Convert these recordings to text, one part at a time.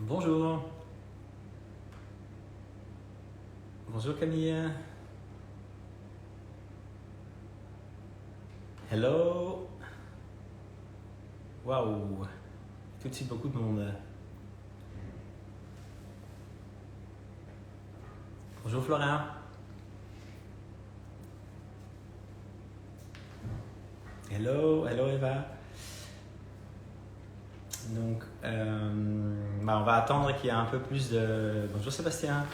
Bonjour. Bonjour Camille. Hello. Waouh. Tout de suite beaucoup de monde. Bonjour Florin. Hello Eva. Donc, on va attendre qu'il y ait un peu plus de... Bonjour Sébastien.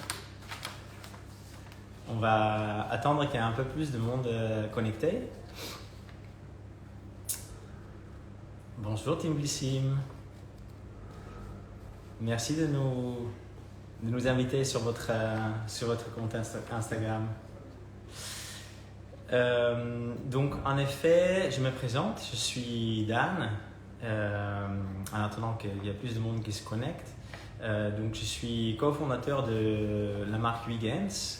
On va attendre qu'il y ait un peu plus de monde connecté. Bonjour Team Blissim. Merci de nous inviter sur votre compte Instagram. Donc en effet, je me présente, je suis Dan. En attendant qu'il y a plus de monde qui se connecte. Donc je suis cofondateur de la marque Vegans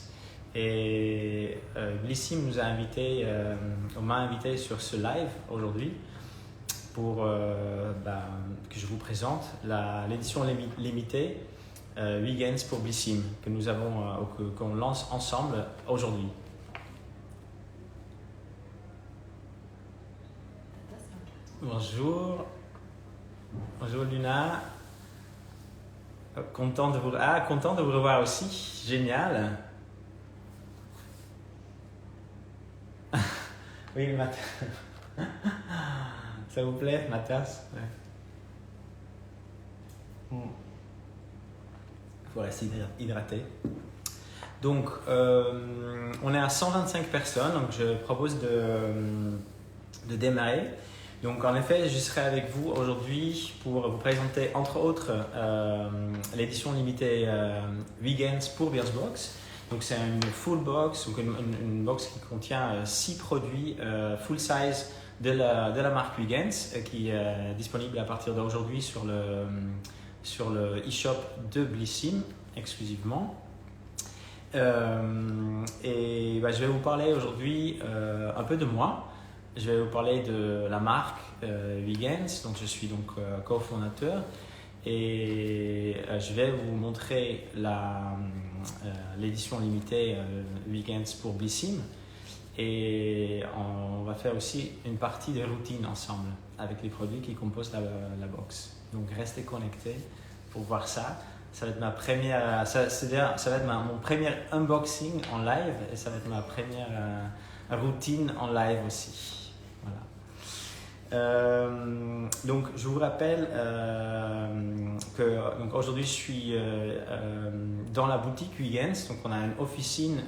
et Blissim m'a invité sur ce live aujourd'hui pour que je vous présente l'édition limitée Vegans pour Blissim qu'on lance ensemble aujourd'hui. Bonjour Luna, content de vous revoir aussi, génial. Oui, ça vous plaît, ma tasse? Ouais. Faut rester hydraté. Donc, on est à 125 personnes, donc je propose de démarrer. Donc en effet, je serai avec vous aujourd'hui pour vous présenter entre autres l'édition limitée Vegans pour Birchbox. Donc c'est une full box, donc une box qui contient 6 produits full size de la marque Vegans qui est disponible à partir d'aujourd'hui sur le e-shop de Blissim exclusivement. Et je vais vous parler aujourd'hui un peu de moi. Je vais vous parler de la marque Vegans, donc je suis donc cofondateur et je vais vous montrer l'édition limitée Vegans pour Blissim et on va faire aussi une partie de routine ensemble avec les produits qui composent la box. Donc restez connectés pour voir ça. Ça va être mon premier unboxing en live et ça va être ma première routine en live aussi. Donc je vous rappelle que aujourd'hui je suis dans la boutique Vegans, donc on a une officine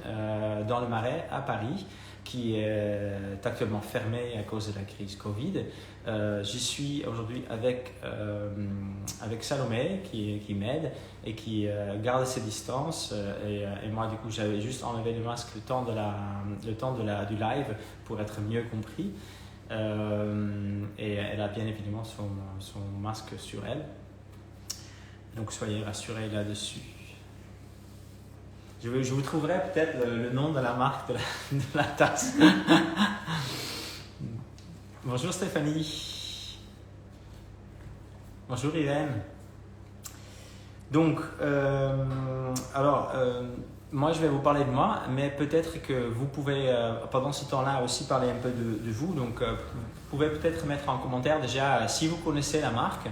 dans le Marais à Paris qui est actuellement fermée à cause de la crise Covid. J'y suis aujourd'hui avec Salomé qui m'aide et qui garde ses distances et moi du coup j'avais juste enlevé le masque le temps du live pour être mieux compris. Et elle a bien évidemment son masque sur elle, donc soyez rassurés là-dessus. Je vous trouverai peut-être le nom de la marque de la tasse. Bonjour Stéphanie. Bonjour Irène. Donc moi, je vais vous parler de moi, mais peut-être que vous pouvez, pendant ce temps-là, aussi parler un peu de vous. Donc, vous pouvez peut-être mettre en commentaire déjà si vous connaissez la marque,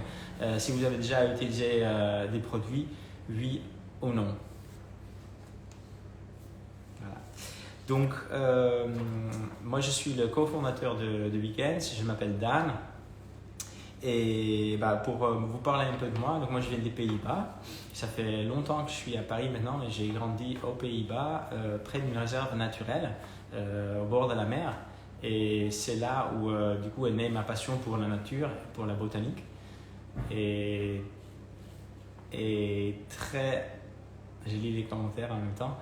si vous avez déjà utilisé des produits, oui ou non. Voilà. Donc, moi, je suis le cofondateur de Vegans, je m'appelle Dan. Et pour vous parler un peu de moi, donc moi je viens des Pays-Bas. Ça fait longtemps que je suis à Paris maintenant et j'ai grandi aux Pays-Bas, près d'une réserve naturelle, au bord de la mer. Et c'est là où du coup est née ma passion pour la nature, pour la botanique. Et j'ai lu les commentaires en même temps.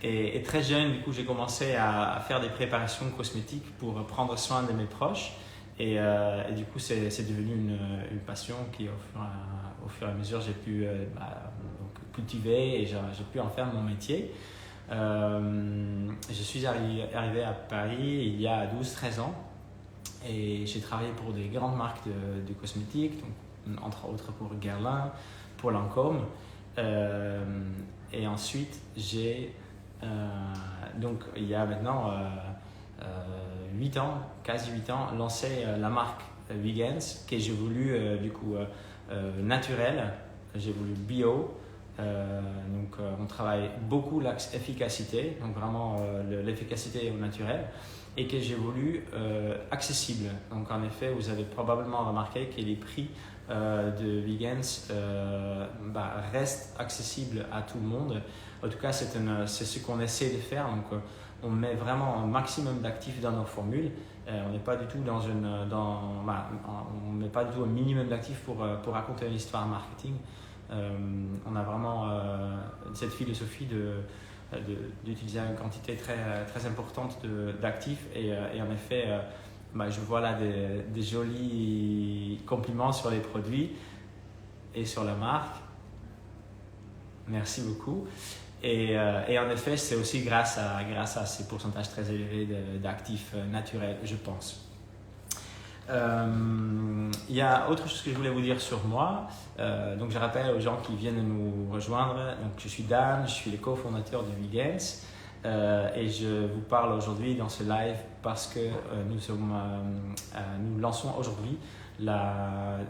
Et très jeune, du coup, j'ai commencé à faire des préparations cosmétiques pour prendre soin de mes proches. Et du coup, c'est devenu une passion qui, au fur et à mesure, j'ai pu cultiver et j'ai pu en faire mon métier. Je suis arrivé à Paris il y a 12-13 ans et j'ai travaillé pour des grandes marques de cosmétiques, donc, entre autres pour Guerlain, pour Lancôme. Et ensuite, j'ai, donc il y a maintenant 8 ans, quasi 8 ans, lancé la marque Vegans, que j'ai voulu du coup naturel, j'ai voulu bio. Donc on travaille beaucoup l'efficacité, donc vraiment l'efficacité au naturel, et que j'ai voulu accessible. Donc en effet, vous avez probablement remarqué que les prix de Vegans restent accessibles à tout le monde. En tout cas, c'est ce qu'on essaie de faire. Donc on met vraiment un maximum d'actifs dans nos formules. On n'est pas du tout on met pas du tout un minimum d'actifs pour raconter une histoire marketing. On a vraiment cette philosophie d'utiliser une quantité très, très importante d'actifs et en effet, je vois là des jolis compliments sur les produits et sur la marque. Merci beaucoup. Et en effet, c'est aussi grâce à ces pourcentages très élevés d'actifs naturels, je pense. Il y a autre chose que je voulais vous dire sur moi. Donc je rappelle aux gens qui viennent nous rejoindre. Donc je suis Dan, je suis le cofondateur de Vegans et je vous parle aujourd'hui dans ce live parce que nous lançons aujourd'hui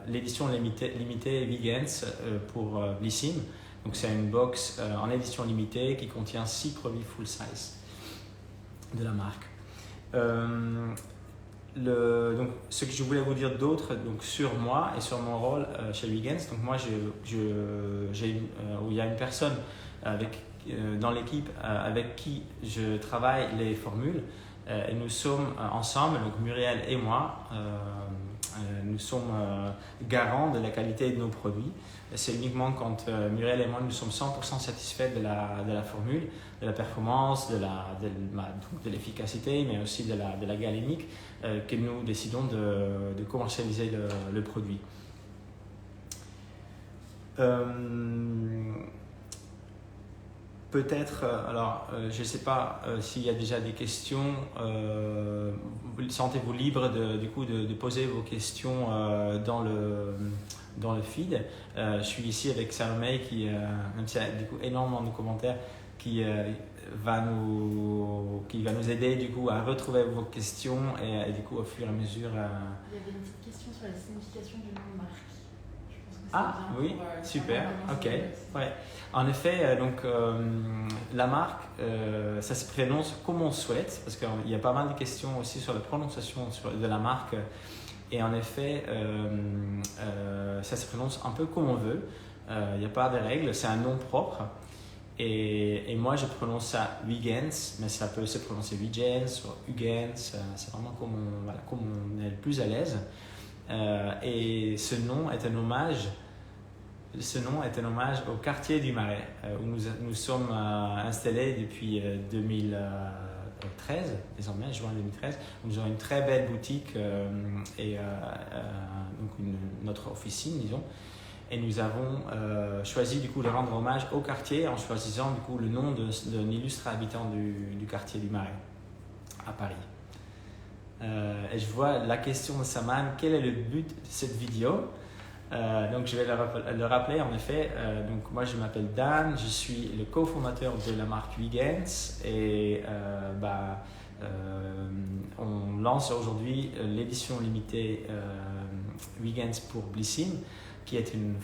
l'édition limitée Vegans pour Blissim. Donc c'est une box en édition limitée qui contient 6 produits full size de la marque. Donc, ce que je voulais vous dire d'autre sur moi et sur mon rôle chez Vegans, donc moi il y a une personne dans l'équipe avec qui je travaille les formules et nous sommes ensemble, donc Muriel et moi, nous sommes garants de la qualité de nos produits. C'est uniquement quand Muriel et moi nous sommes 100% satisfaits de la formule, de la performance, de l'efficacité, mais aussi de la galénique, que nous décidons de commercialiser le produit. Peut-être, je ne sais pas s'il y a déjà des questions, sentez-vous libre de poser vos questions dans le feed. Je suis ici avec Salomé qui, même s'il y a énormément de commentaires, qui va nous aider à retrouver vos questions et du coup au fur et à mesure. Il y avait une petite question sur la signification du nom de marque. Oui, super, ok. Ouais. En effet, la marque, ça se prononce comme on souhaite, parce qu'il y a pas mal de questions aussi sur la prononciation de la marque. Et en effet, ça se prononce un peu comme on veut. Il n'y a pas de règles, c'est un nom propre. Et moi, je prononce ça Vegans, mais ça peut se prononcer Vegans ou Hugans. C'est vraiment comme on est le plus à l'aise. Et ce nom est un hommage au quartier du Marais, où nous sommes installés depuis 2013, désormais, juin 2013. Nous avons une très belle boutique et notre officine, disons. Et nous avons choisi de rendre hommage au quartier en choisissant le nom d'un illustre habitant du quartier du Marais, à Paris. Et je vois la question de Saman, quel est le but de cette vidéo? Donc je vais le rappeler en effet. Donc moi je m'appelle Dan, je suis le cofondateur de la marque Vegans et on lance aujourd'hui l'édition limitée Vegans pour Blissim, qui est une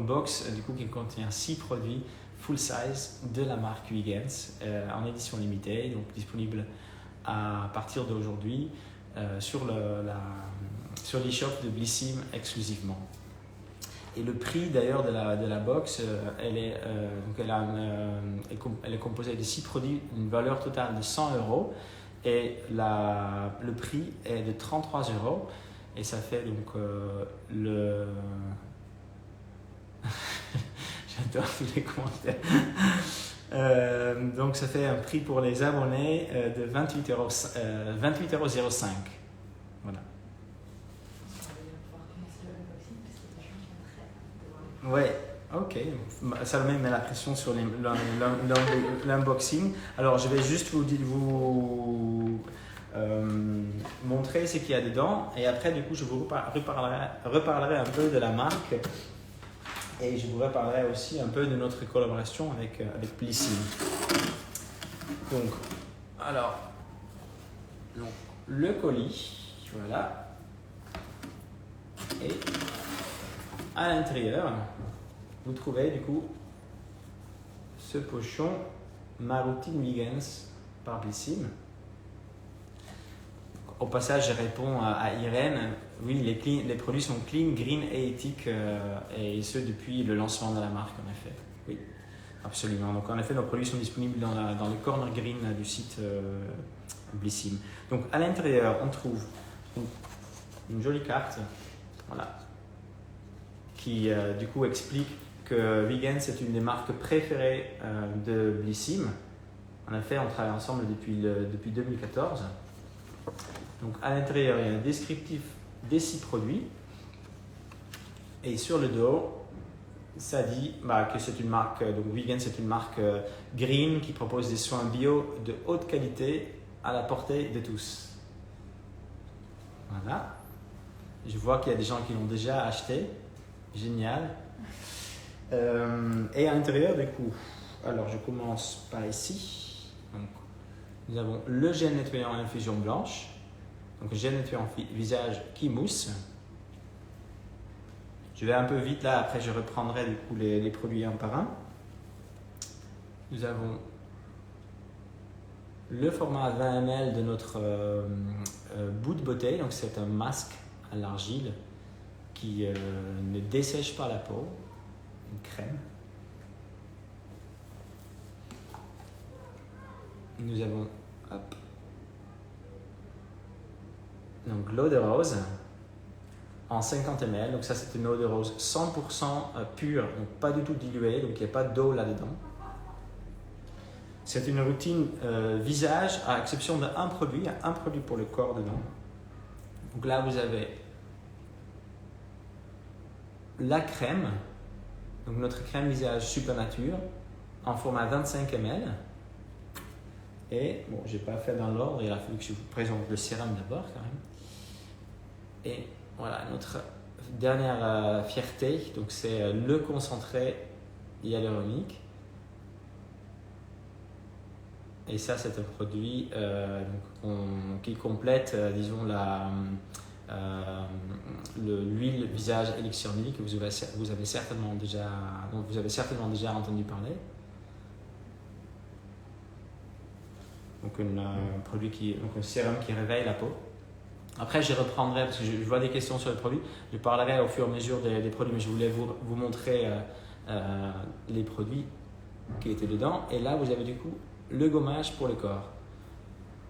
box qui contient 6 produits full size de la marque Vegans en édition limitée, donc disponible à partir d'aujourd'hui sur l'e-shop de Blissim exclusivement. Et le prix d'ailleurs de la box, elle est composée de 6 produits, une valeur totale de 100 € et le prix est de 33 € et ça fait donc j'adore tous les commentaires. Donc ça fait un prix pour les abonnés de 28,05 €. Voilà. Ouais, ok. Salomé met la pression sur l'unboxing. Alors je vais juste vous montrer ce qu'il y a dedans et après du coup je vous reparlerai un peu de la marque Et je vous reparlerai aussi un peu de notre collaboration avec Blissim. Donc, alors, donc, le colis, voilà. Et à l'intérieur, vous trouvez du coup ce pochon Ma routine Vegans par Blissim. Au passage, je réponds à Irène. Oui, les produits sont clean, green et éthiques, et ce depuis le lancement de la marque, en effet. Oui, absolument. Donc, en effet, nos produits sont disponibles dans le corner green du site Blissim. Donc, à l'intérieur, on trouve une jolie carte, voilà, qui du coup explique que Vegans est une des marques préférées de Blissim. En effet, on travaille ensemble depuis 2014. Donc à l'intérieur, il y a un descriptif des 6 produits. Et sur le dos, ça dit que c'est une marque, donc Vegans c'est une marque green qui propose des soins bio de haute qualité à la portée de tous. Voilà. Je vois qu'il y a des gens qui l'ont déjà acheté. Génial. Et à l'intérieur, du coup, alors je commence par ici. Donc, nous avons le gel nettoyant à infusion blanche. Donc, gel nettoyant visage qui mousse. Je vais un peu vite là, après je reprendrai du coup les produits un par un. Nous avons le format 20 ml de notre bout de bouteille. Donc, c'est un masque à l'argile qui ne dessèche pas la peau. Une crème. Nous avons donc l'eau de rose en 50 ml. Donc ça c'est une eau de rose 100% pure, donc pas du tout diluée, donc il n'y a pas d'eau là-dedans. C'est une routine visage à exception d'un produit, il y a un produit pour le corps dedans. Donc là vous avez la crème, donc notre crème visage Supernature en format 25 ml. Et bon, je n'ai pas fait dans l'ordre, il a fallu que je vous présente le sérum d'abord quand même. Et voilà, notre dernière fierté, donc c'est le concentré hyaluronique. Et ça, c'est un produit qui complète, disons, l'huile visage Elixir Mille que vous avez certainement déjà entendu parler. Donc un sérum qui réveille la peau. Après, je reprendrai, parce que je vois des questions sur le produit, je parlerai au fur et à mesure des produits, mais je voulais vous montrer les produits qui étaient dedans. Et là, vous avez du coup le gommage pour le corps.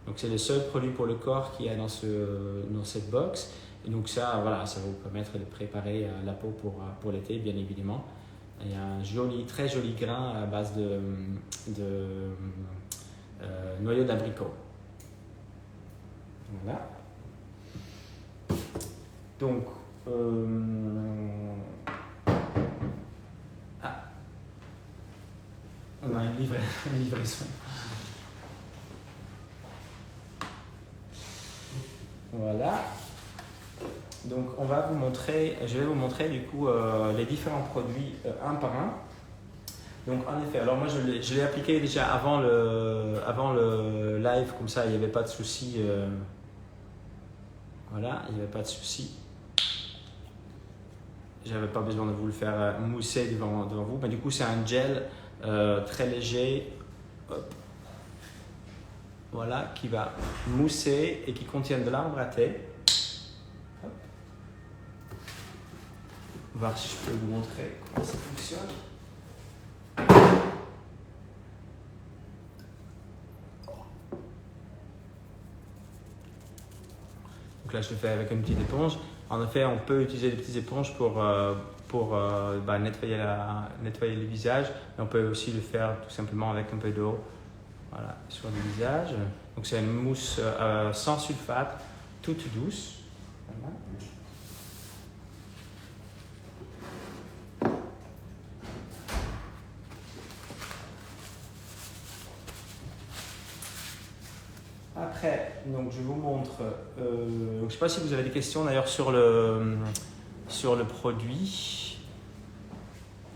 Donc, c'est le seul produit pour le corps qu'il y a dans cette box. Et donc, ça, voilà, ça va vous permettre de préparer la peau pour l'été, bien évidemment. Il y a un très joli grain à base de noyau d'abricot. Voilà. Donc, on a une livraison. Voilà. Donc, je vais vous montrer du coup les différents produits un par un. Donc en effet, alors moi je l'ai appliqué déjà avant le live, comme ça il n'y avait pas de souci. Voilà, il n'y avait pas de souci. J'avais pas besoin de vous le faire mousser devant vous, mais du coup c'est un gel très léger, hop, voilà, qui va mousser et qui contient de l'arbre à thé. Hop. On va voir si je peux vous montrer comment ça fonctionne. Donc là, je le fais avec une petite éponge. En effet, on peut utiliser des petites éponges pour nettoyer le visage. Mais on peut aussi le faire tout simplement avec un peu d'eau, voilà, sur le visage. Donc c'est une mousse sans sulfate, toute douce. Voilà. Après, donc je vous montre. Je ne sais pas si vous avez des questions d'ailleurs sur le produit.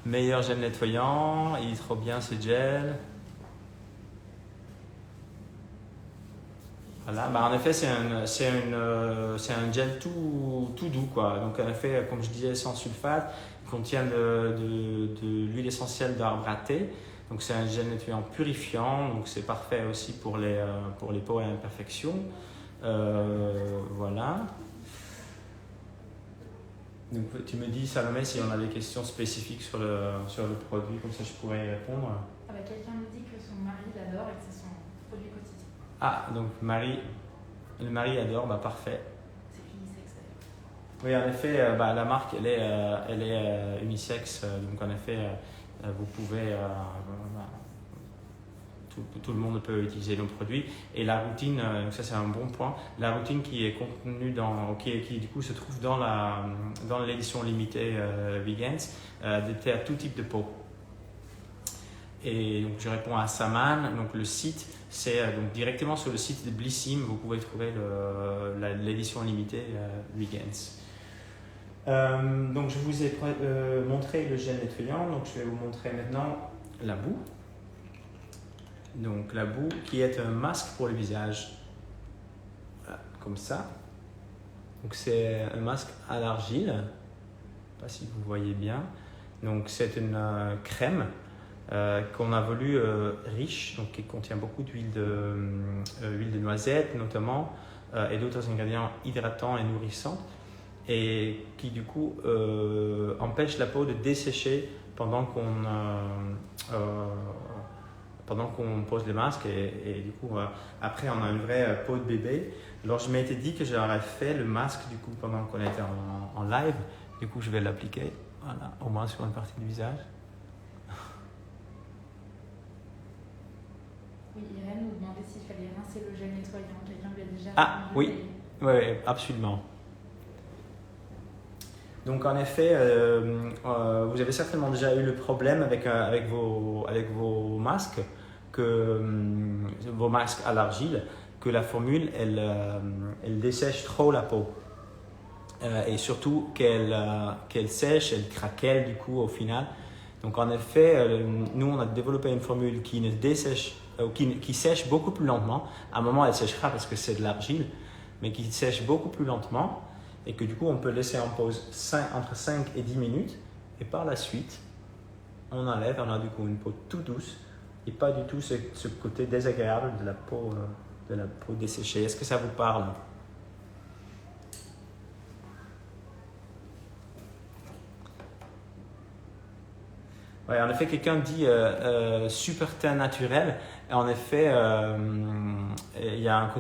Meilleur gel nettoyant, il est trop bien ce gel. Voilà, en effet, c'est un gel tout doux, quoi. Donc, en effet, comme je disais, sans sulfate, il contient de l'huile essentielle d'arbre à thé. Donc, c'est un gel nettoyant purifiant. Donc, c'est parfait aussi pour les peaux à imperfections. Voilà. Donc, tu me dis, Salomé, si on a des questions spécifiques sur le produit, comme ça je pourrais y répondre. Ah bah, quelqu'un me dit que son mari l'adore et que c'est son produit quotidien. Ah, donc le mari adore, parfait. C'est unisexe d'ailleurs. Oui, en effet, la marque, elle est unisexe, donc en effet, vous pouvez, tout le monde peut utiliser nos produits. Et la routine, donc ça c'est un bon point, la routine qui est contenue qui du coup se trouve dans l'édition limitée Vegans, adaptée à tout type de peau. Et donc je réponds à Saman, donc le site, c'est donc directement sur le site de Blissim, vous pouvez trouver l'édition limitée Vegans. Donc je vous ai montré le gel nettoyant, donc je vais vous montrer maintenant la boue. Donc la boue qui est un masque pour le visage, voilà, comme ça. Donc c'est un masque à l'argile, je ne sais pas si vous voyez bien. Donc c'est une crème qu'on a voulu riche, donc qui contient beaucoup d'huile de noisette notamment, et d'autres ingrédients hydratants et nourrissants, et qui du coup empêche la peau de dessécher pendant qu'on pose le masque, et du coup après on a une vraie peau de bébé. Alors je m'étais dit que j'aurais fait le masque du coup pendant qu'on était en live, du coup je vais l'appliquer, voilà, au moins sur une partie du visage. Oui, Irène nous demandait s'il fallait rincer le gel nettoyant. Quelqu'un lui a déjà répondu. Oui, absolument. Donc en effet, vous avez certainement déjà eu le problème avec vos masques, vos masques à l'argile, que la formule elle dessèche trop la peau, et surtout qu'elle sèche, elle craquelle du coup au final. Donc en effet, nous on a développé une formule qui ne dessèche, qui sèche beaucoup plus lentement. À un moment elle séchera parce que c'est de l'argile, mais qui sèche beaucoup plus lentement, et que du coup on peut laisser en pause entre 5 et 10 minutes, et par la suite on enlève, on a du coup une peau tout douce et pas du tout ce côté désagréable de la peau desséchée. Est-ce que ça vous parle? Ouais, en effet, quelqu'un dit super teint naturel. Et en effet, il y a un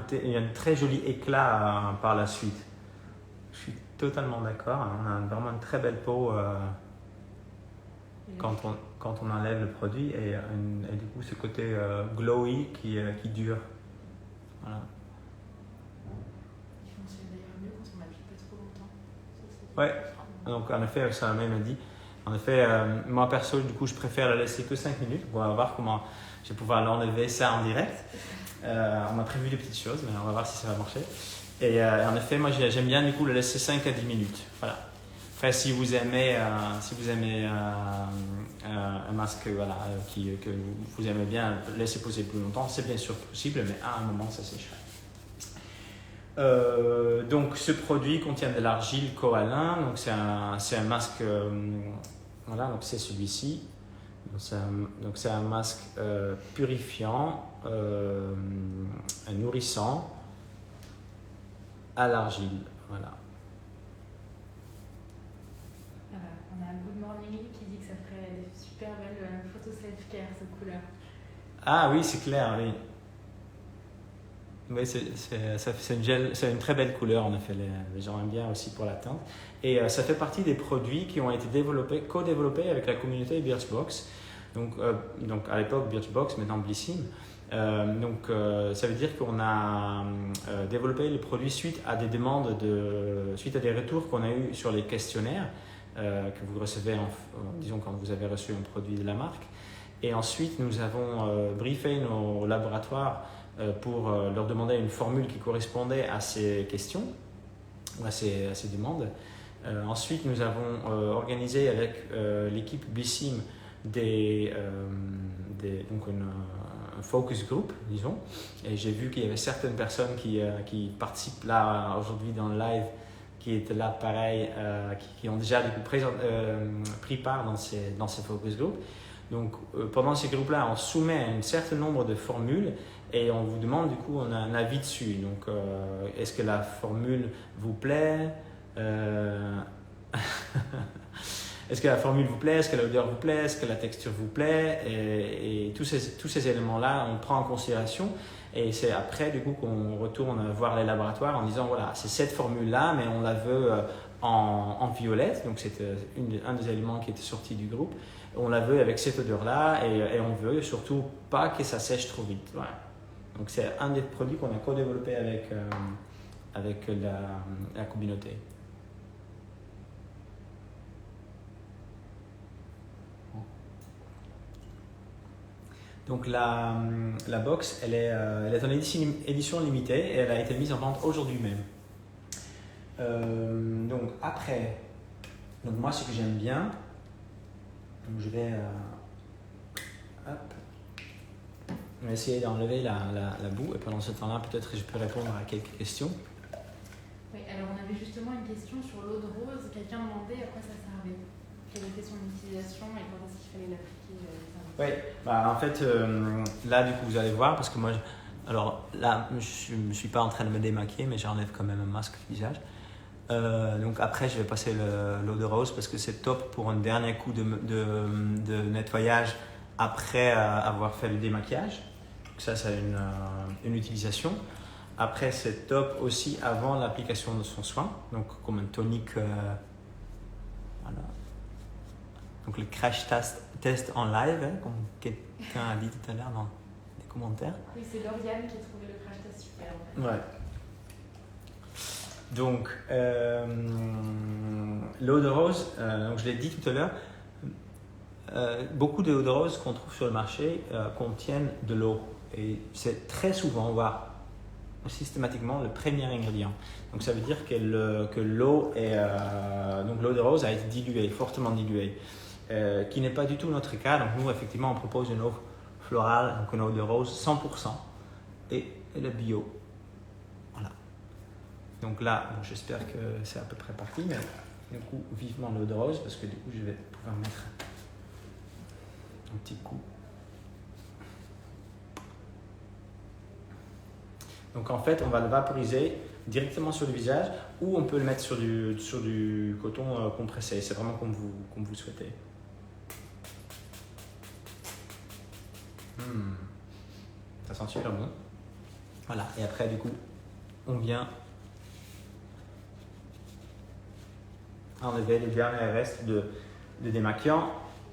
très joli éclat par la suite. Je suis totalement d'accord. On a vraiment une très belle peau quand on enlève le produit, et du coup ce côté glowy qui dure. Voilà. Il fonctionne d'ailleurs mieux quand on n'applique pas trop longtemps. Ouais, donc en effet, ça m'a dit. En effet, moi perso, du coup, je préfère la laisser que 5 minutes. On va voir comment je vais pouvoir l'enlever ça en direct. On a prévu des petites choses, mais on va voir si ça va marcher. Et en effet, moi j'aime bien du coup le laisser 5 à 10 minutes. Voilà. Après, si vous aimez un masque que vous aimez bien laisser poser plus longtemps, c'est bien sûr possible, mais à un moment ça sécherait. Donc ce produit contient de l'argile corallin, donc c'est un masque, voilà, donc c'est celui-ci. Donc c'est un masque purifiant, nourrissant à l'argile, voilà. On a un Good Morning qui dit que ça ferait des super belles photos self-care, cette couleur. Ah oui, c'est clair, oui. Oui, c'est une très belle couleur, en effet. Les gens aiment bien aussi pour la teinte. Et ça fait partie des produits qui ont été co-développés avec la communauté Birchbox. Donc à l'époque Birchbox, maintenant Blissim. Ça veut dire qu'on a développé les produits suite à des demandes, suite à des retours qu'on a eu sur les questionnaires que vous recevez, disons quand vous avez reçu un produit de la marque. Et ensuite, nous avons briefé nos laboratoires pour leur demander une formule qui correspondait à ces questions, ou à ces demandes. Ensuite, nous avons organisé avec l'équipe Bissim donc un focus group, disons. Et j'ai vu qu'il y avait certaines personnes qui participent là aujourd'hui dans le live, qui étaient là pareil, qui ont déjà du coup, pris part dans ces focus group. Donc pendant ces groupes-là, on soumet un certain nombre de formules et on vous demande du coup un avis dessus. Donc est-ce que la formule vous plaît? Est-ce que la formule vous plaît? Est-ce que l'odeur vous plaît? Est-ce que la texture vous plaît? Et tous ces éléments-là, on prend en considération. Et c'est après, du coup, qu'on retourne voir les laboratoires en disant, voilà, c'est cette formule-là, mais on la veut en violette. Donc, c'était un des éléments qui était sorti du groupe. On la veut avec cette odeur-là et on veut surtout pas que ça sèche trop vite. Voilà. Donc, c'est un des produits qu'on a co-développé avec la communauté. Donc la box, elle est en édition limitée et elle a été mise en vente aujourd'hui même. Donc après, moi ce que j'aime bien, donc je vais essayer d'enlever la boue et pendant ce temps-là peut-être je peux répondre à quelques questions. Oui, alors on avait justement une question sur l'eau de rose. Quelqu'un demandait à quoi ça servait, quelle était son utilisation et quand est-ce qu'il fallait l'appliquer. Oui, en fait, là, du coup, vous allez voir, parce que moi, alors là, je ne suis pas en train de me démaquiller, mais j'enlève quand même un masque du visage. Donc après, je vais passer l'eau de rose parce que c'est top pour un dernier coup de nettoyage après avoir fait le démaquillage. Donc ça c'est une utilisation. Après, c'est top aussi avant l'application de son soin, donc comme un tonique. Voilà. Donc le crash test en live, comme quelqu'un a dit tout à l'heure dans les commentaires. Oui, c'est Lauriane qui a trouvé le crash test super en fait. Ouais. Donc, l'eau de rose, donc je l'ai dit tout à l'heure, beaucoup d'eau de rose qu'on trouve sur le marché contiennent de l'eau. Et c'est très souvent, voire systématiquement, le premier ingrédient. Donc ça veut dire que l'eau donc l'eau de rose a été diluée, fortement diluée, qui n'est pas du tout notre cas. Donc nous, effectivement, on propose une eau florale, donc une eau de rose 100% et le bio. Voilà. Donc là, j'espère que c'est à peu près parti, mais du coup, vivement l'eau de rose, parce que du coup, je vais pouvoir mettre un petit coup. Donc en fait, on va le vaporiser directement sur le visage ou on peut le mettre sur du coton compressé. C'est vraiment comme vous souhaitez. Ça sent super bon. Voilà, et après du coup, on vient enlever les derniers restes de démaquillant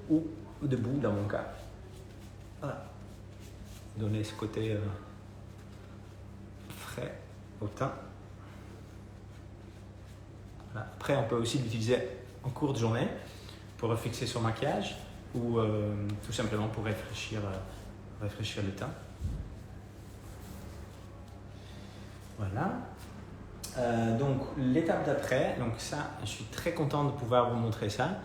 ou de boue dans mon cas. Voilà. Donner ce côté frais au teint. Voilà. Après, on peut aussi l'utiliser en cours de journée pour refixer son maquillage ou tout simplement pour rafraîchir le teint. Voilà. Donc l'étape d'après, donc ça, je suis très content de pouvoir vous montrer ça.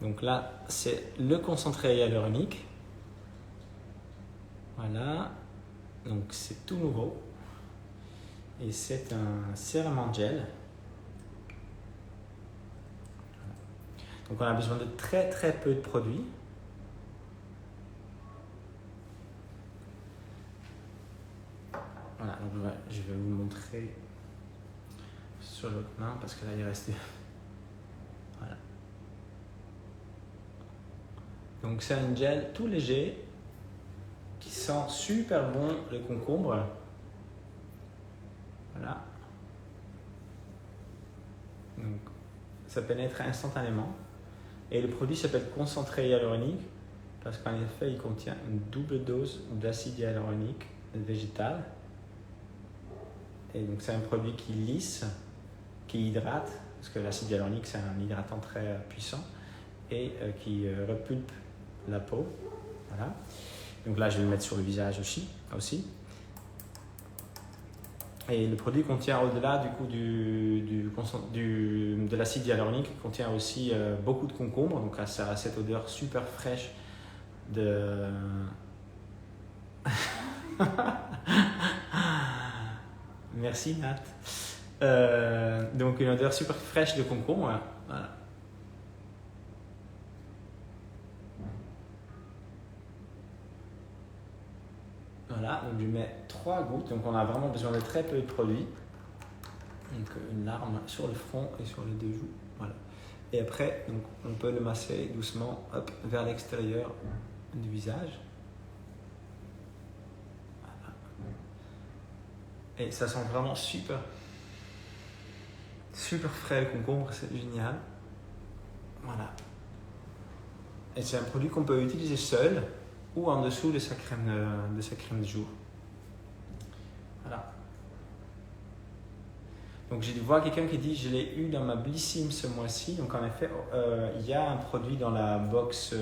Donc là, c'est le concentré hyaluronique. Voilà. Donc c'est tout nouveau. Et c'est un sérum en gel. Donc on a besoin de très très peu de produits. Voilà, donc je vais vous montrer sur l'autre main parce que là il reste. Voilà. Donc c'est un gel tout léger qui sent super bon le concombre. Voilà. Donc ça pénètre instantanément. Et le produit s'appelle concentré hyaluronique parce qu'en effet il contient une double dose d'acide hyaluronique végétal. Et donc c'est un produit qui lisse, qui hydrate, parce que l'acide hyaluronique c'est un hydratant très puissant et qui repulpe la peau. Voilà. Donc là je vais le mettre sur le visage aussi. Et le produit contient au-delà du coup du de l'acide hyaluronique qui contient aussi beaucoup de concombre, donc ça a cette odeur super fraîche de... Merci Nat. Donc une odeur super fraîche de concombre. Voilà. Voilà, donc je mets 3 gouttes, donc on a vraiment besoin de très peu de produit. Donc une larme sur le front et sur les 2 joues. Voilà. Et après, donc, on peut le masser doucement hop, vers l'extérieur du visage. Voilà. Et ça sent vraiment super frais le concombre, c'est génial. Voilà. Et c'est un produit qu'on peut utiliser seul ou en dessous de sa crème de jour. Voilà. Donc je vois quelqu'un qui dit je l'ai eu dans ma Blissim ce mois-ci. Donc en effet, il y a un produit dans la box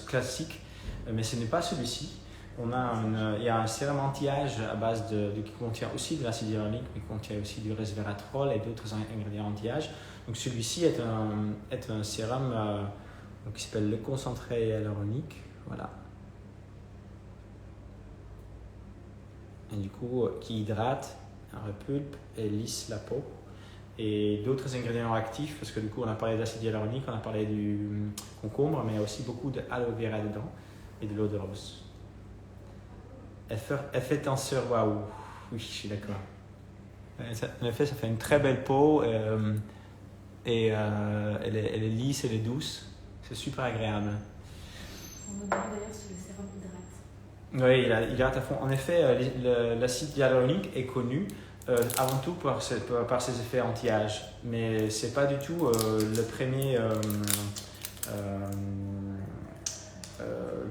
classique, mais ce n'est pas celui-ci. Il y a un sérum anti-âge à base qui contient aussi de l'acide hyaluronique, mais qui contient aussi du resveratrol et d'autres ingrédients anti-âge. Donc celui-ci est un sérum qui s'appelle le concentré hyaluronique. Voilà. Et du coup, qui hydrate, repulpe et lisse la peau. Et d'autres ingrédients actifs, parce que du coup, on a parlé d'acide hyaluronique, on a parlé du concombre, mais il y a aussi beaucoup d'aloe vera dedans et de l'eau de rose. Effet tenseur, waouh! Oui, je suis d'accord. En effet, ça fait une très belle peau et elle est lisse, elle est douce. C'est super agréable. On me demande d'ailleurs si le sérum hydrate. Oui, il hydrate à fond. En effet, l'acide hyaluronique est connu avant tout par ses effets anti-âge, mais c'est pas du tout le premier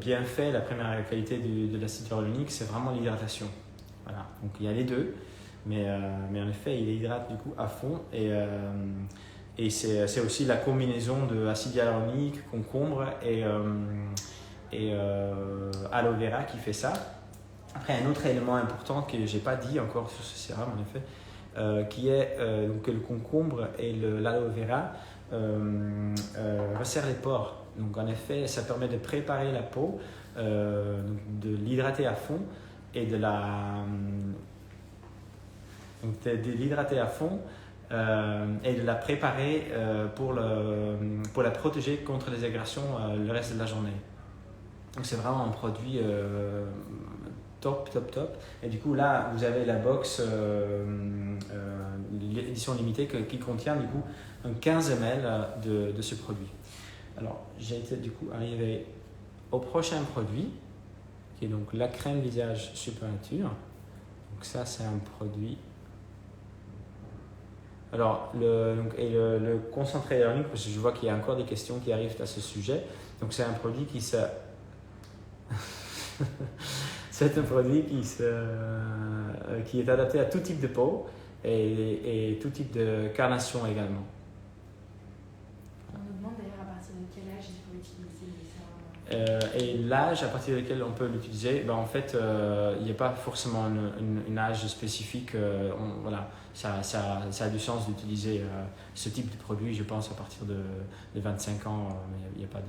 bienfait, la première qualité de l'acide hyaluronique, c'est vraiment l'hydratation. Voilà. Donc il y a les deux, mais en effet, il hydrate du coup à fond et c'est aussi la combinaison de acide hyaluronique, concombre et aloe vera qui fait ça. Après, un autre élément important que je n'ai pas dit encore sur ce sérum, en effet, qui est que le concombre et l'aloe vera resserrent les pores. Donc, en effet, ça permet de préparer la peau, de l'hydrater à fond et de l'hydrater à fond et de la préparer pour la protéger contre les agressions le reste de la journée. Donc c'est vraiment un produit top. Et du coup là, vous avez la box l'édition limitée qui contient du coup un 15 ml de ce produit. Alors j'ai été du coup arrivé au prochain produit qui est donc la crème visage Super Nature. Donc ça c'est un produit. Alors le concentré hyaluronique, parce que je vois qu'il y a encore des questions qui arrivent à ce sujet. Donc c'est un produit c'est un produit qui est adapté à tout type de peau et tout type de carnation également. On nous demande d'ailleurs à partir de quel âge il faut utiliser les sérums. Et l'âge à partir duquel on peut l'utiliser, en fait, il n'y a pas forcément un âge spécifique. Voilà, ça a du sens d'utiliser ce type de produit, je pense, à partir de 25 ans. Mais il n'y a pas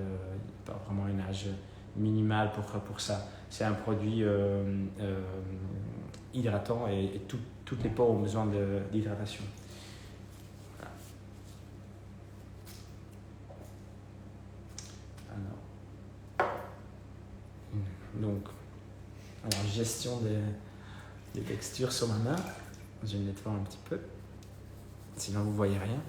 vraiment un âge minimal pour ça. C'est un produit hydratant et toutes les peaux ont besoin d'hydratation. Voilà. Donc, gestion des textures sur ma main. Je nettoie un petit peu, sinon vous ne voyez rien.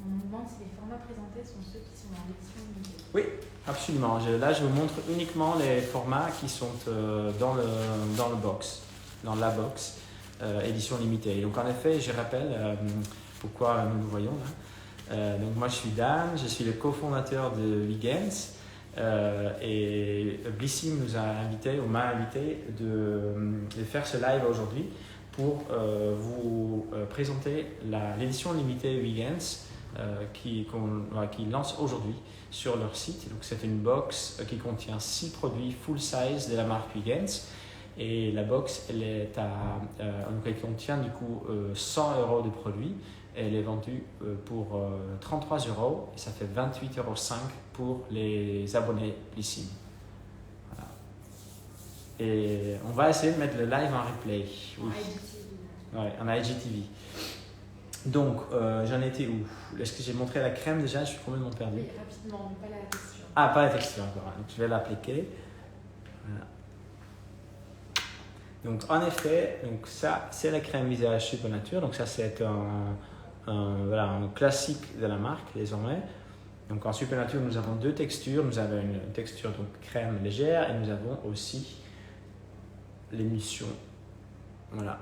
On nous demande si les formats présentés sont ceux qui sont dans l'édition limitée. Oui, absolument. Là, je vous montre uniquement les formats qui sont dans la box, édition limitée. Donc, en effet, je rappelle pourquoi nous le voyons là. Donc, moi, je suis Dan, je suis le cofondateur de Vegans. Et Blissim m'a invité de faire ce live aujourd'hui pour vous présenter l'édition limitée Vegans qui lance aujourd'hui sur leur site. Donc c'est une box qui contient 6 produits full size de la marque Vegans Et la box, elle contient du coup 100 euros de produits. Et elle est vendue pour 33 euros et ça fait 28,5 euros pour les abonnés Blissim. Voilà. Et on va essayer de mettre le live en replay. Oui. Ouais, en IGTV. Donc, j'en étais où? Est-ce que j'ai montré la crème déjà? Je suis complètement perdu. Oui, rapidement, mais pas la texture. Ah, pas la texture encore. Donc, je vais l'appliquer. Voilà. Donc, en effet, donc ça, c'est la crème visage Supernature. Donc, ça, c'est un classique de la marque désormais. Donc, en Supernature, nous avons deux textures. Nous avons une texture donc, crème légère et nous avons aussi l'émulsion. Voilà,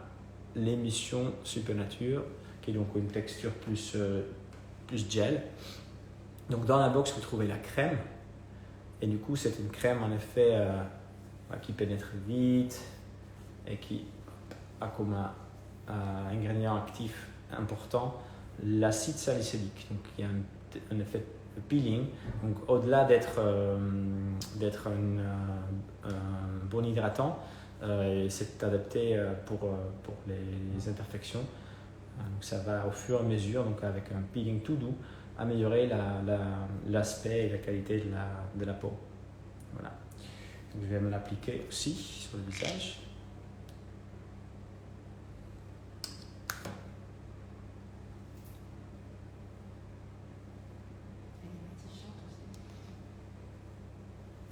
l'émulsion Supernature, qui est donc une texture plus gel. Donc, dans la box, vous trouvez la crème. Et du coup, c'est une crème en effet qui pénètre vite et qui a comme ingrédient actif important l'acide salicylique. Donc, il y a un effet peeling. Donc, au-delà d'être un bon hydratant, c'est adapté pour les imperfections. Donc, ça va au fur et à mesure, donc avec un peeling tout doux, améliorer l'aspect et la qualité de la peau. Voilà. Donc, je vais me l'appliquer aussi sur le visage.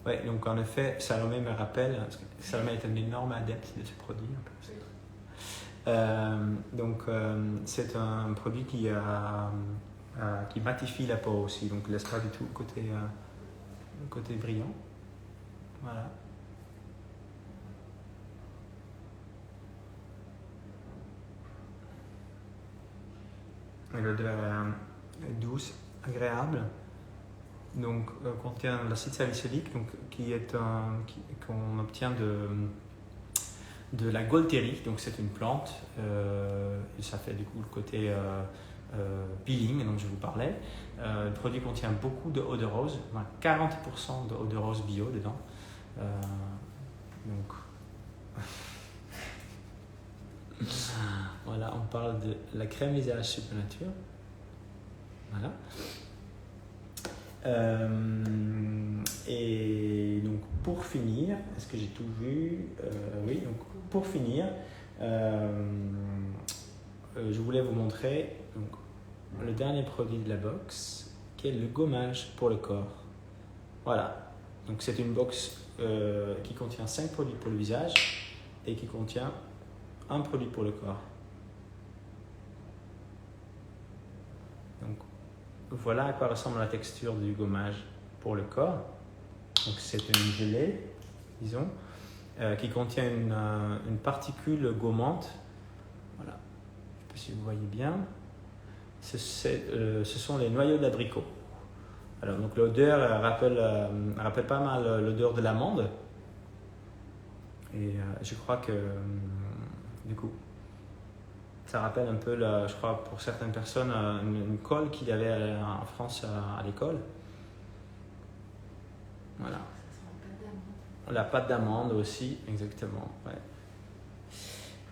Oui, donc en effet, Salomé me rappelle, parce que Salomé est un énorme adepte de ce produit. C'est un produit qui matifie la peau aussi, donc laisse pas du tout le côté brillant. Voilà. Et l'odeur est douce, agréable. Donc, contient l'acide salicylique, donc qu'on obtient de la Gaultérie. Donc, c'est une plante et ça fait du coup le côté peeling dont je vous parlais. Le produit contient beaucoup de eau de rose, 40% de eau de rose bio dedans. Donc, voilà, on parle de la crème visage Supernature. Voilà. Et donc pour finir, est-ce que j'ai tout vu? Oui, donc pour finir, je voulais vous montrer donc, le dernier produit de la box qui est le gommage pour le corps. Voilà, donc c'est une box qui contient 5 produits pour le visage et qui contient un produit pour le corps. Donc voilà à quoi ressemble la texture du gommage pour le corps. Donc c'est une gelée, disons, qui contient une particule gommante. Voilà, je ne sais pas si vous voyez bien. Ce sont les noyaux d'abricot. Alors donc l'odeur rappelle pas mal l'odeur de l'amande. Et je crois que du coup ça rappelle un peu, je crois, pour certaines personnes, une colle qu'il y avait en France à l'école. Voilà. La pâte d'amande aussi, exactement. Ouais.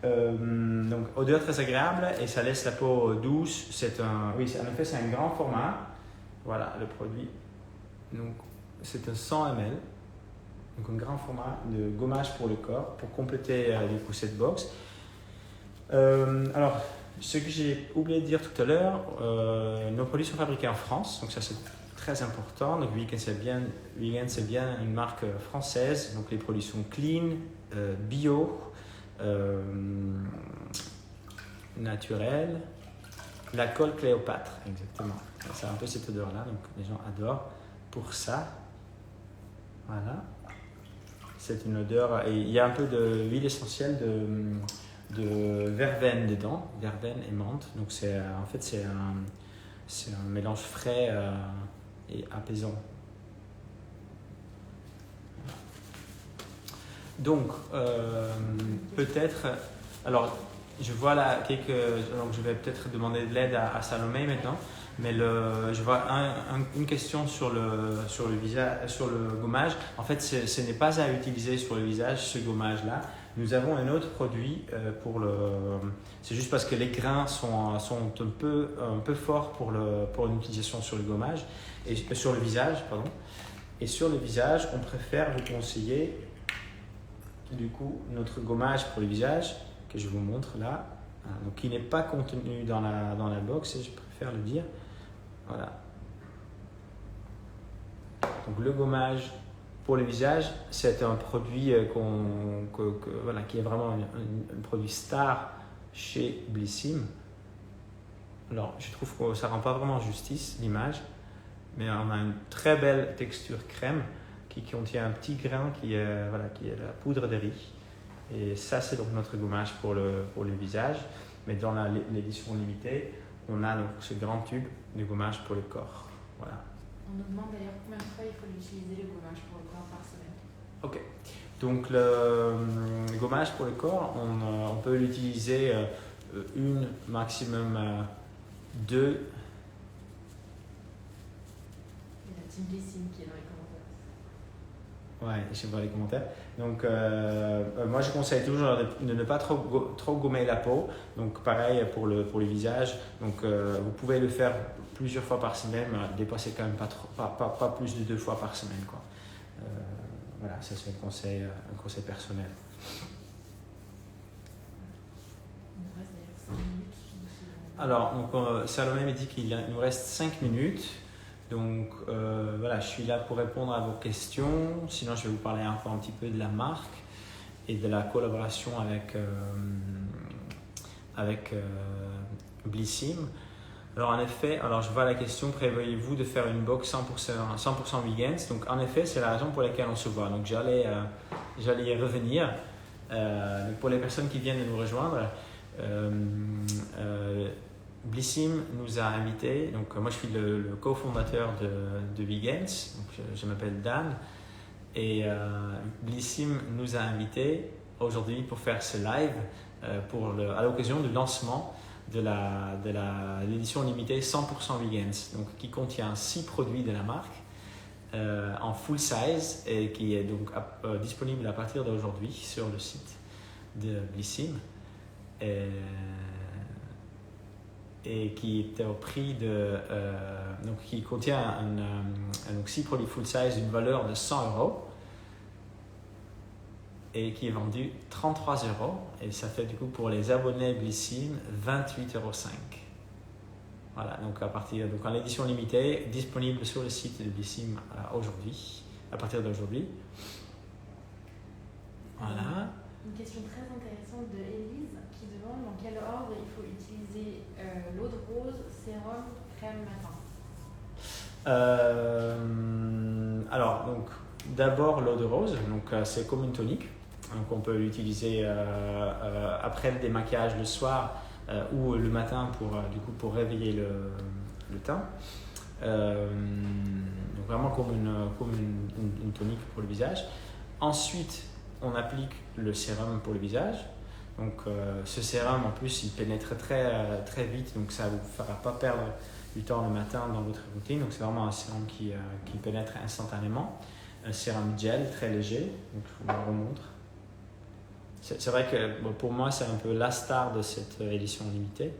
Donc, odeur très agréable et ça laisse la peau douce. En effet, c'est un grand format. Voilà le produit. Donc, c'est un 100 ml. Donc, un grand format de gommage pour le corps pour compléter du coup cette box. Alors, ce que j'ai oublié de dire tout à l'heure, nos produits sont fabriqués en France, donc ça c'est très important. Donc Vegan c'est bien une marque française, donc les produits sont clean, bio, naturel. La colle Cléopâtre, exactement. C'est un peu cette odeur-là, donc les gens adorent pour ça. Voilà. C'est une odeur, et il y a un peu d'huile essentielle de verveine dedans, verveine et menthe. Donc c'est un mélange frais et apaisant. Donc peut-être, alors je vois là donc je vais peut-être demander de l'aide à Salomé maintenant, mais je vois une question sur le visage, sur le gommage. En fait, ce n'est pas à utiliser sur le visage ce gommage là, Nous avons un autre produit pour le... C'est juste parce que les grains sont un peu forts pour une utilisation sur le gommage, et sur le visage, pardon. Et sur le visage, on préfère vous conseiller du coup notre gommage pour le visage, que je vous montre là, donc qui n'est pas contenu dans la box, et je préfère le dire. Voilà. Donc le gommage pour le visage, c'est un produit voilà, qui est vraiment un produit star chez Blissim. Alors, je trouve que ça ne rend pas vraiment justice, l'image, mais on a une très belle texture crème qui contient un petit grain qui est la poudre de riz. Et ça, c'est donc notre gommage pour le visage. Mais dans l'édition limitée, on a donc ce grand tube de gommage pour le corps. Voilà. On nous demande d'ailleurs combien de fois il faut utiliser le gommage pour le corps par semaine. Ok. Donc le gommage pour le corps, on peut l'utiliser une, maximum deux. Il y a la team Blissim qui est dans les commentaires. Ouais, je vois les commentaires. Donc, moi, je conseille toujours de ne pas trop gommer la peau. Donc, pareil pour le visage. Donc, vous pouvez le faire plusieurs fois par semaine, mais dépassez quand même pas plus de 2 fois par semaine, quoi. Voilà, ça c'est un conseil personnel. Il nous reste d'ailleurs 5 minutes. Alors, donc, Salomé me dit qu'il nous reste 5 minutes. Donc voilà, je suis là pour répondre à vos questions. Sinon, je vais vous parler encore un petit peu de la marque et de la collaboration avec Blissim. Alors en effet, je vois la question, prévoyez-vous de faire une box 100% vegan? Donc en effet, c'est la raison pour laquelle on se voit. Donc j'allais y revenir. Donc, pour les personnes qui viennent de nous rejoindre, Blissim nous a invités, donc moi je suis le cofondateur de Vegans, donc je m'appelle Dan, et Blissim nous a invités aujourd'hui pour faire ce live à l'occasion du lancement de l'édition limitée 100% Vegans, donc qui contient 6 produits de la marque en full size et qui est donc disponible à partir d'aujourd'hui sur le site de Blissim. Et qui est au prix donc qui contient donc 6 produits full size d'une valeur de 100 € et qui est vendu 33 €, et ça fait du coup pour les abonnés Blissim 28,05 €. Voilà, donc en édition limitée, disponible sur le site de Blissim aujourd'hui, à partir d'aujourd'hui. Voilà. Une question très intéressante de Élise qui demande dans quel ordre il faut utiliser l'eau de rose, sérum, crème matin. Alors, donc, d'abord l'eau de rose, donc c'est comme une tonique. Donc, on peut l'utiliser après le démaquillage le soir ou le matin pour réveiller le teint. Donc, vraiment comme une tonique pour le visage. Ensuite, on applique le sérum pour le visage. Donc ce sérum en plus il pénètre très vite, donc ça ne vous fera pas perdre du temps le matin dans votre routine. Donc c'est vraiment un sérum qui pénètre instantanément. Un sérum gel très léger, donc je vous le remontre. C'est vrai que pour moi c'est un peu la star de cette édition limitée.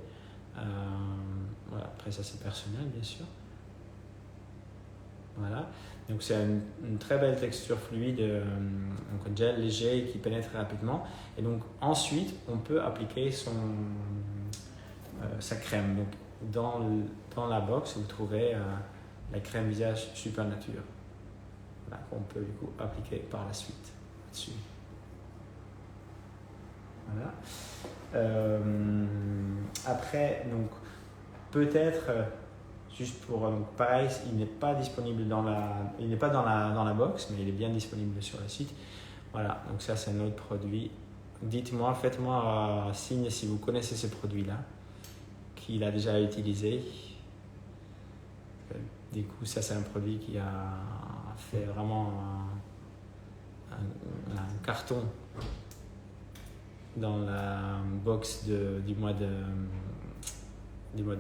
Voilà. Après ça c'est personnel bien sûr. Voilà. Donc c'est une très belle texture fluide, donc un gel léger qui pénètre rapidement. Et donc ensuite, on peut appliquer sa crème. Donc dans la box, vous trouvez la crème visage Super Nature, voilà, qu'on peut du coup appliquer par la suite dessus. Voilà. Après, donc peut-être juste pour pareil, il n'est pas disponible dans la box, mais il est bien disponible sur le site. Voilà, donc ça c'est un autre produit. Dites-moi, faites-moi signe si vous connaissez ce produit-là, qu'il a déjà utilisé. Du coup, ça c'est un produit qui a fait vraiment un carton dans la box du mois de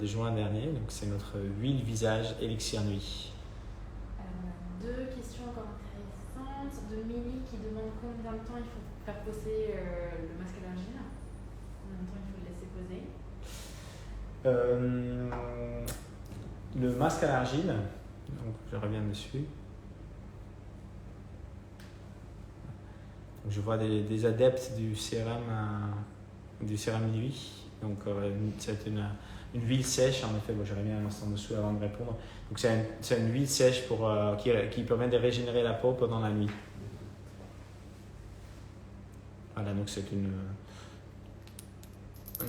juin dernier. Donc c'est notre huile visage Elixir Nuit. Alors, on a 2 questions encore intéressantes. suivante de Milly qui demande combien de temps il faut faire poser le masque à l'argile. Combien de temps il faut le laisser poser. Le masque à l'argile, donc je reviens dessus. Donc, je vois des adeptes du sérum nuit. Donc c'est une huile sèche, en effet, je reviens un instant dessous avant de répondre. Donc c'est une huile sèche qui permet de régénérer la peau pendant la nuit. Voilà, donc c'est une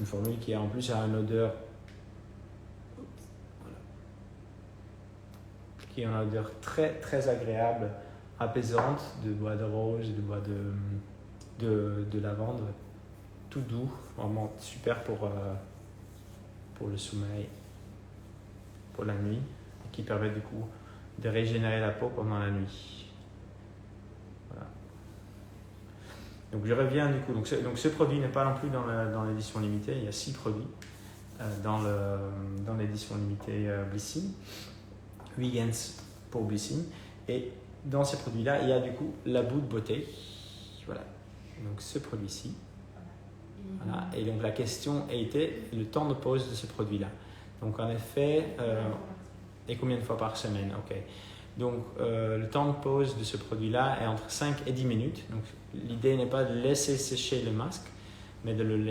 formule qui en plus a une odeur qui a une odeur très très agréable, apaisante, de bois de rose, de bois de lavande, tout doux, vraiment super pour le sommeil, pour la nuit, et qui permet du coup de régénérer la peau pendant la nuit. Voilà. Donc je reviens du coup, donc ce produit n'est pas non plus dans l'édition limitée, il y a 6 produits dans l'édition limitée Blissim, 8 Gens pour Blissim, et dans ces produits-là, il y a du coup la boue de beauté, voilà, donc ce produit-ci. Voilà. Et donc la question a été le temps de pause de ce produit-là. Donc en effet, et combien de fois par semaine? Ok. Donc le temps de pause de ce produit-là est entre 5 et 10 minutes. Donc l'idée n'est pas de laisser sécher le masque, mais de le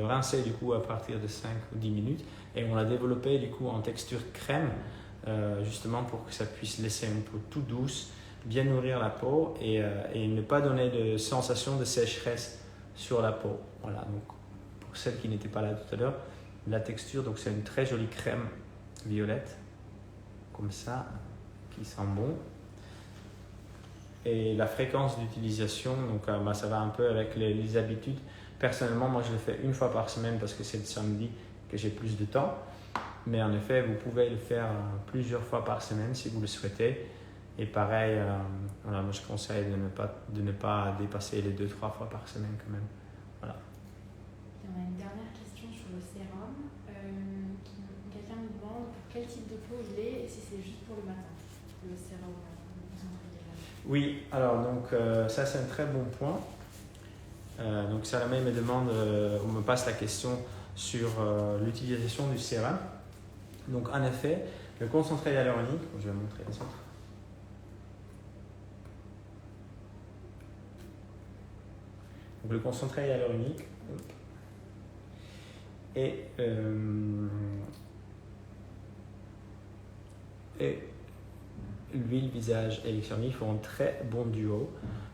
rincer du coup à partir de 5 ou 10 minutes. Et on l'a développé du coup en texture crème, justement pour que ça puisse laisser une peau tout douce, bien nourrir la peau et ne pas donner de sensation de sécheresse sur la peau. Voilà, donc pour celles qui n'étaient pas là tout à l'heure, la texture, donc c'est une très jolie crème violette, comme ça, qui sent bon. Et la fréquence d'utilisation, donc ça va un peu avec les habitudes. Personnellement, moi je le fais une fois par semaine parce que c'est le samedi que j'ai plus de temps. Mais en effet, vous pouvez le faire plusieurs fois par semaine si vous le souhaitez. Et pareil, voilà, moi je conseille de ne pas dépasser les 2-3 fois par semaine quand même. Voilà. Et on a une dernière question sur le sérum. Quelqu'un nous demande pour quel type de peau il est et si c'est juste pour le matin, le sérum concentré d'hydrogène. Oui, alors donc ça c'est un très bon point. Donc Salamé me demande, ou me passe la question sur l'utilisation du sérum. Donc en effet, le concentré hyaluronique, je vais montrer les autres. Donc le concentré hyaluronique et l'huile visage électronique font un très bon duo.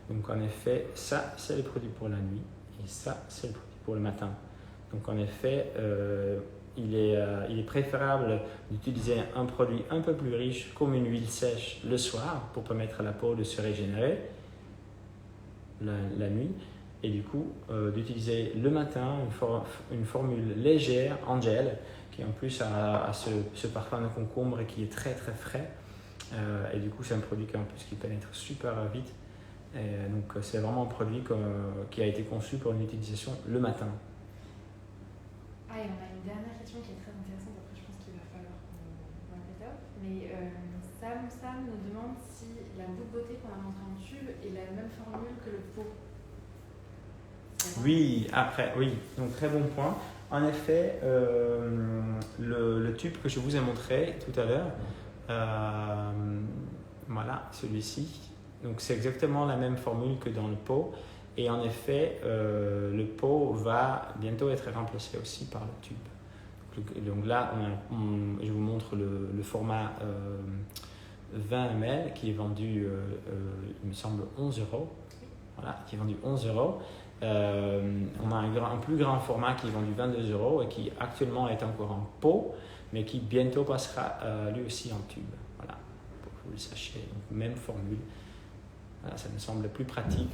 Donc en effet, ça c'est le produit pour la nuit et ça c'est le produit pour le matin. Donc en effet, il est préférable d'utiliser un produit un peu plus riche comme une huile sèche le soir pour permettre à la peau de se régénérer la nuit. Et du coup, d'utiliser le matin une formule légère en gel qui en plus a ce parfum de concombre et qui est très très frais. Et du coup, c'est un produit qui pénètre super vite. Et donc, c'est vraiment un produit qui a été conçu pour une utilisation le matin. Ah, et on a une dernière question qui est très intéressante. Après, je pense qu'il va falloir qu'on répète up. Mais Sam nous demande si la boue de beauté qu'on a montrée en tube est la même formule que le pot. Oui, donc très bon point. En effet, le tube que je vous ai montré tout à l'heure, voilà, celui-ci, donc c'est exactement la même formule que dans le pot. Et en effet, le pot va bientôt être remplacé aussi par le tube. Donc là, je vous montre le format 20 ml qui est vendu, il me semble, 11 €. Voilà, qui est vendu 11 €. On a un plus grand format qui est vendu 22 € et qui actuellement est encore en pot, mais qui bientôt passera lui aussi en tube. Voilà, pour que vous le sachiez. Donc, même formule. Voilà, ça me semble plus pratique.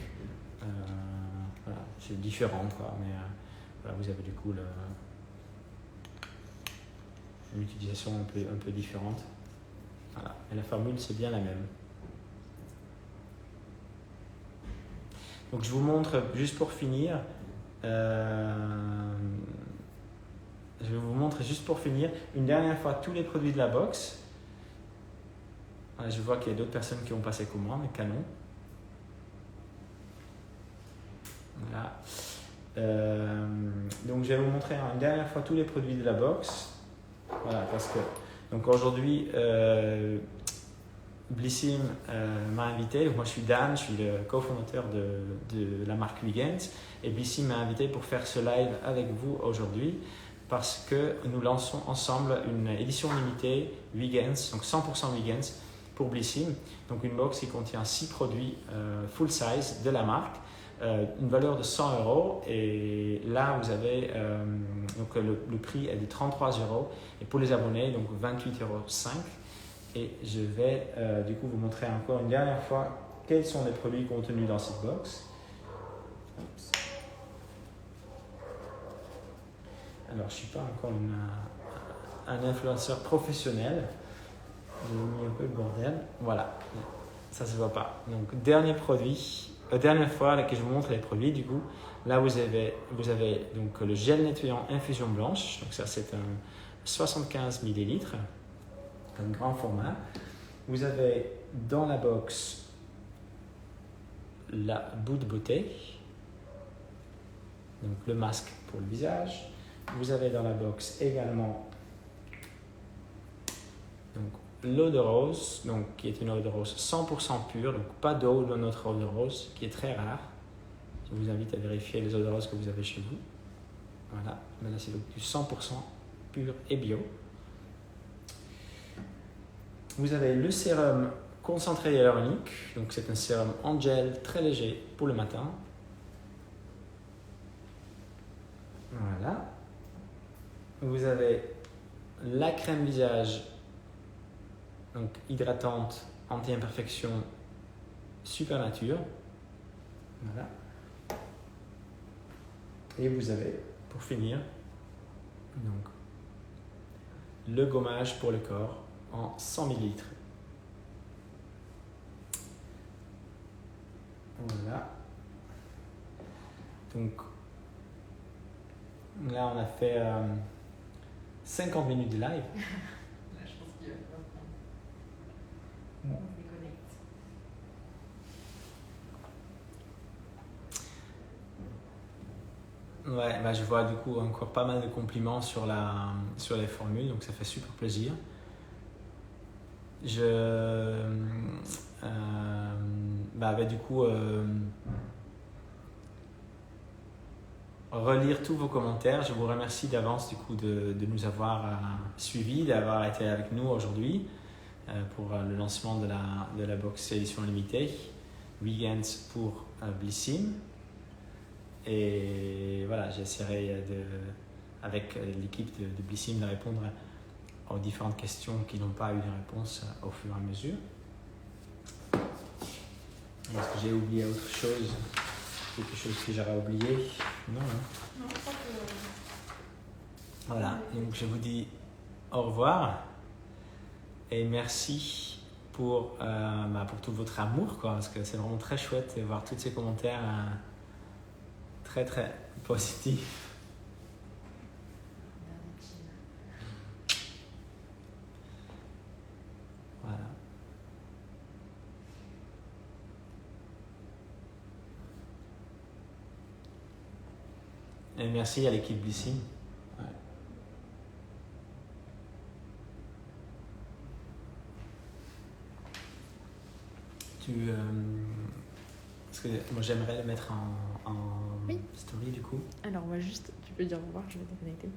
Voilà, c'est différent, quoi, mais voilà, vous avez du coup une utilisation un peu différente. Voilà, et la formule c'est bien la même. Donc je vous montre, juste pour finir, une dernière fois tous les produits de la box. Voilà, je vois qu'il y a d'autres personnes qui ont passé commande, canon. Voilà. Donc je vais vous montrer une dernière fois tous les produits de la box. Voilà, parce que donc aujourd'hui Blissim m'a invité. Donc moi je suis Dan, je suis le cofondateur de la marque Vegans et Blissim m'a invité pour faire ce live avec vous aujourd'hui parce que nous lançons ensemble une édition limitée Vegans, donc 100% Vegans pour Blissim. Donc une box qui contient 6 produits full size de la marque. Une valeur de 100 € et là vous avez donc le prix est de 33 € et pour les abonnés donc 28,05 € et je vais du coup vous montrer encore une dernière fois quels sont les produits contenus dans cette box. Oups. Alors je ne suis pas encore un influenceur professionnel, j'ai mis un peu le bordel, voilà, ça se voit pas. Donc dernier produit. La dernière fois que je vous montre les produits, du coup, là vous avez donc le gel nettoyant infusion blanche. Donc ça c'est un 75 ml, un grand format. Vous avez dans la box la boue de beauté, donc le masque pour le visage. Vous avez dans la box également donc l'eau de rose, donc, qui est une eau de rose 100% pure, donc pas d'eau dans notre eau de rose, qui est très rare. Je vous invite à vérifier les eaux de rose que vous avez chez vous. Voilà, mais là c'est du 100% pur et bio. Vous avez le sérum concentré hyaluronique, donc c'est un sérum en gel très léger pour le matin. Voilà. Vous avez la crème visage donc hydratante, anti-imperfection, super nature. Voilà. Et vous avez, pour finir, donc, le gommage pour le corps en 100 ml. Voilà. Donc, là on a fait 50 minutes de live. Là, je pense qu'il va falloir qu'on se déconnecte. Ouais, bah je vois du coup encore pas mal de compliments sur les formules, donc ça fait super plaisir. Je vais du coup relire tous vos commentaires. Je vous remercie d'avance du coup de nous avoir suivis, d'avoir été avec nous aujourd'hui pour le lancement de la box édition limitée Vegans pour Blissim. Et voilà, j'essaierai avec l'équipe de Blissim de répondre aux différentes questions qui n'ont pas eu de réponse au fur et à mesure. Est-ce que j'ai oublié autre chose? Quelque chose que j'aurais oublié? Non, hein? Non, je crois que... Voilà, donc je vous dis au revoir et merci pour tout votre amour, quoi, parce que c'est vraiment très chouette de voir tous ces commentaires très très positifs. Voilà. Et merci à l'équipe Blissim. Ouais. Parce que moi j'aimerais le mettre en Oui. story du coup. Alors, moi juste, tu peux dire au revoir, je vais déconnecter.